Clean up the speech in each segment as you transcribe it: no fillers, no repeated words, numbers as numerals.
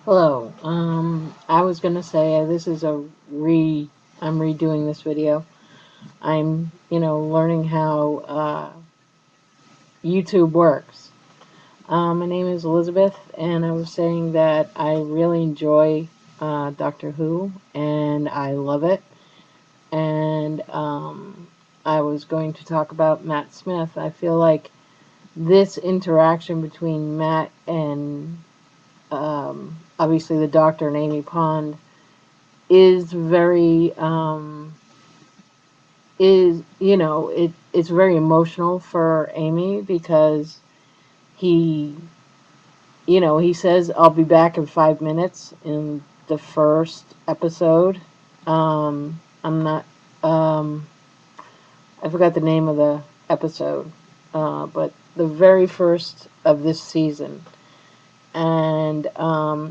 Hello. I was gonna say this is I'm redoing this video. I'm, learning how YouTube works. My name is Elizabeth, and I was saying that I really enjoy Doctor Who, and I love it. And I was going to talk about Matt Smith. I feel like this interaction between Matt and obviously the Doctor and Amy Pond is very is it's very emotional for Amy because he he says I'll be back in 5 minutes in the first episode. I'm not I forgot the name of the episode, but the very first of this season, and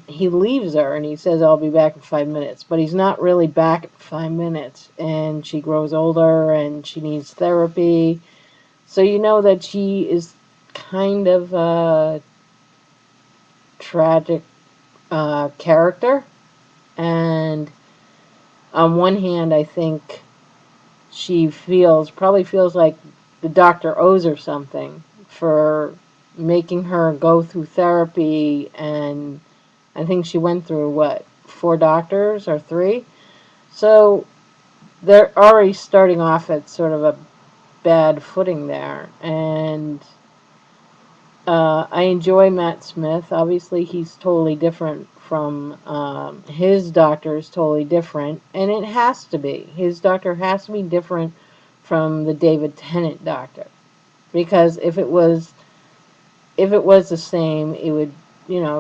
he leaves her and he says I'll be back in 5 minutes, but he's not really back in 5 minutes, and she grows older and she needs therapy, so you know that she is kind of a tragic character. And on one hand, I think she probably feels like the doctor owes her something for making her go through therapy. And I think she went through what, four doctors or three? So they're already starting off at sort of a bad footing there. And I enjoy Matt Smith. Obviously, he's totally different from his doctor is totally different, and it has to be. His doctor has to be different from the David Tennant doctor, because if it was the same, it would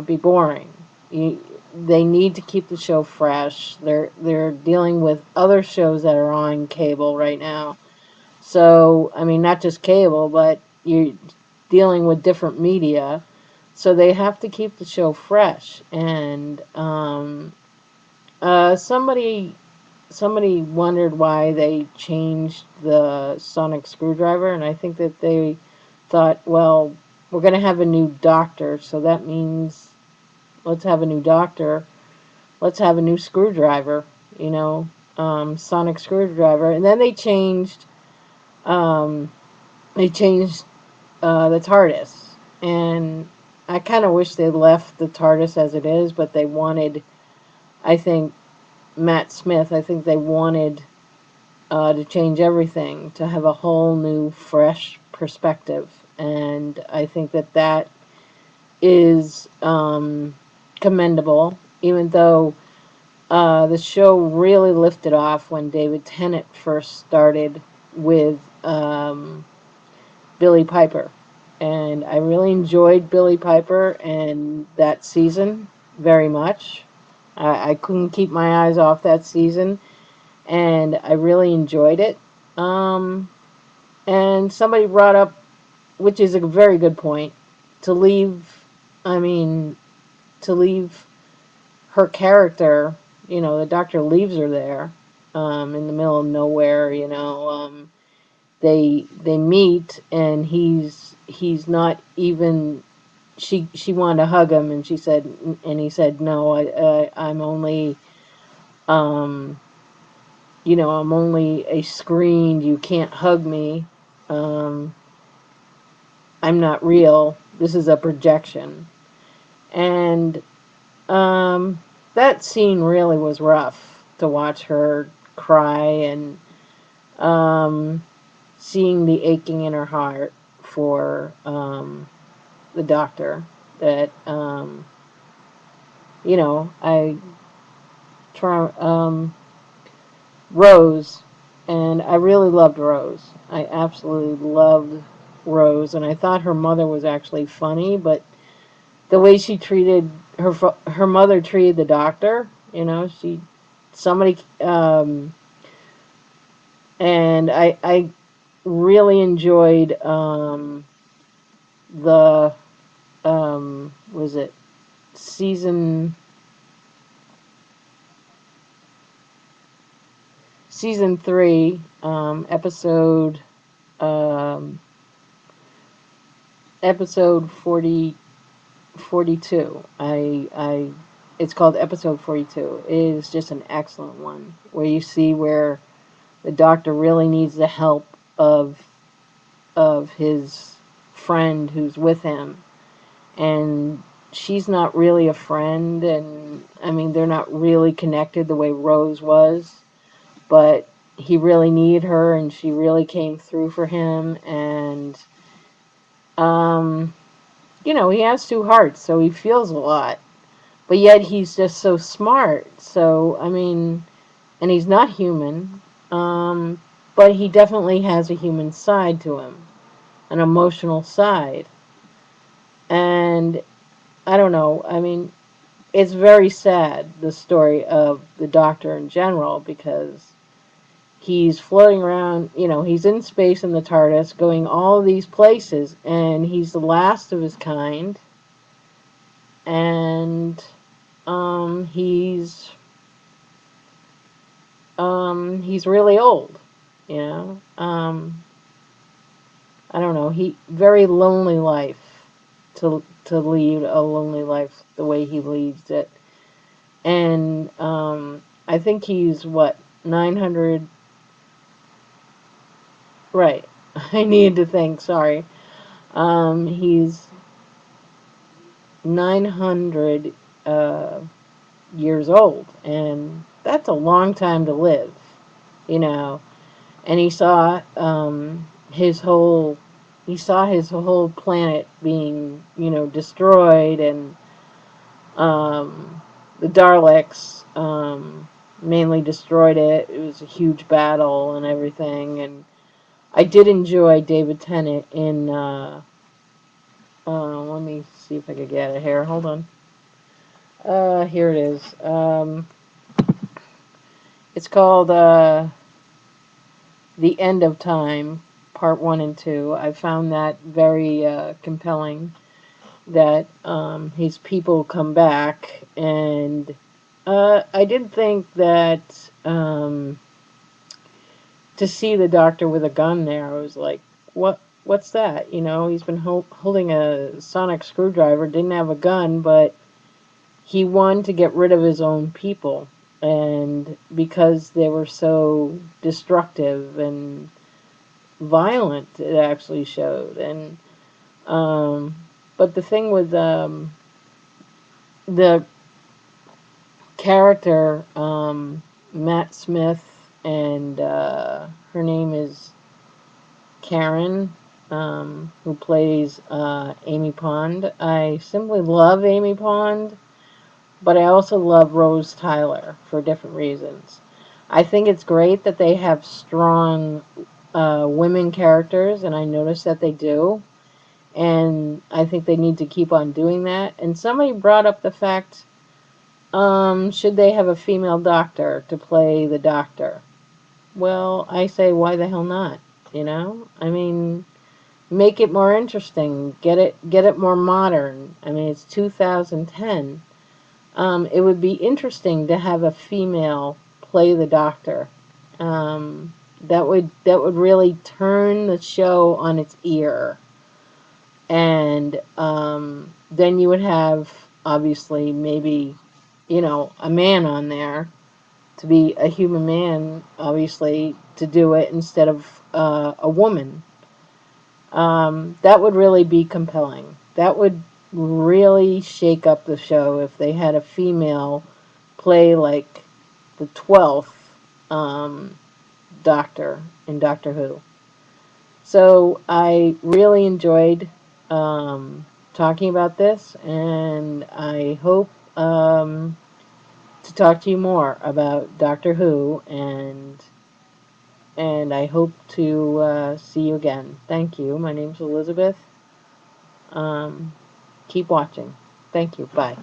be boring. They need to keep the show fresh. They're dealing with other shows that are on cable right now. So I mean, not just cable, but you're dealing with different media. So they have to keep the show fresh. And somebody wondered why they changed the sonic screwdriver, and I think that they thought, well, we're going to have a new doctor, so that means let's have a new doctor. Let's have a new screwdriver, sonic screwdriver. And then um, they changed the TARDIS, and I kind of wish they left the TARDIS as it is, but they wanted, I think, Matt Smith, I think they wanted to change everything, to have a whole new, fresh perspective. And I think that that is commendable, even though the show really lifted off when David Tennant first started with Billy Piper. And I really enjoyed Billy Piper and that season very much. I couldn't keep my eyes off that season, and I really enjoyed it. Um, and somebody brought up, which is a very good point, to leave, I mean, to leave her character, the doctor leaves her there in the middle of nowhere, they meet, and he's not even, she wanted to hug him, and he said no, I'm only um I'm only a screen, you can't hug me, um I'm not real, this is a projection. And um that scene really was rough to watch her cry, and um seeing the aching in her heart for the doctor, that I try Rose, and I really loved Rose. I absolutely loved Rose, and I thought her mother was actually funny, but the way she treated her mother treated the doctor, somebody and I really enjoyed the was it season season 3, um, episode 42. I it's called Episode 42. It is just an excellent one where you see where the Doctor really needs the help of his friend who's with him, and she's not really a friend, and I mean they're not really connected the way Rose was, but he really needed her, and she really came through for him, and um, he has two hearts, so he feels a lot, but yet he's just so smart. So I mean, and he's not human, um, but he definitely has a human side to him, an emotional side, and I don't know. I mean, it's very sad, the story of the Doctor in general, because he's floating around, he's in space in the TARDIS, going all these places, and he's the last of his kind, and he's really old, you know. I don't know. He very lonely life to lead a lonely life the way he leads it. And I think he's what 900. Right. I need to think. Sorry. He's 900 uh, years old, and that's a long time to live, you know. And he saw his whole planet being, destroyed, and the Daleks mainly destroyed it. It was a huge battle and everything, and I did enjoy David Tennant in. Let me see if I could get it here. Hold on. Here it is. It's called The End of Time, Part 1 and 2. I found that very compelling, that his people come back, and I did think that to see the Doctor with a gun there, I was like, what's that? He's been holding a sonic screwdriver, didn't have a gun, but he wanted to get rid of his own people, and because they were so destructive and violent, it actually showed. And but the thing with the character, Matt Smith, and her name is Karen, who plays Amy Pond. I simply love Amy Pond, but I also love Rose Tyler for different reasons. I think it's great that they have strong women characters, and I notice that they do. And I think they need to keep on doing that. And somebody brought up the fact, should they have a female doctor to play the Doctor? Well, I say, why the hell not? I mean, make it more interesting. Get it more modern. I mean, it's 2010. It would be interesting to have a female play the Doctor. That would really turn the show on its ear, and then you would have, obviously, maybe, a man on there to be a human man, obviously, to do it instead of a woman. That would really be compelling. That would really shake up the show if they had a female play like the 12th Doctor in Doctor Who. So I really enjoyed talking about this, and I hope to talk to you more about Doctor Who, and I hope to see you again. Thank you. My name's Elizabeth. Keep watching. Thank you. Bye.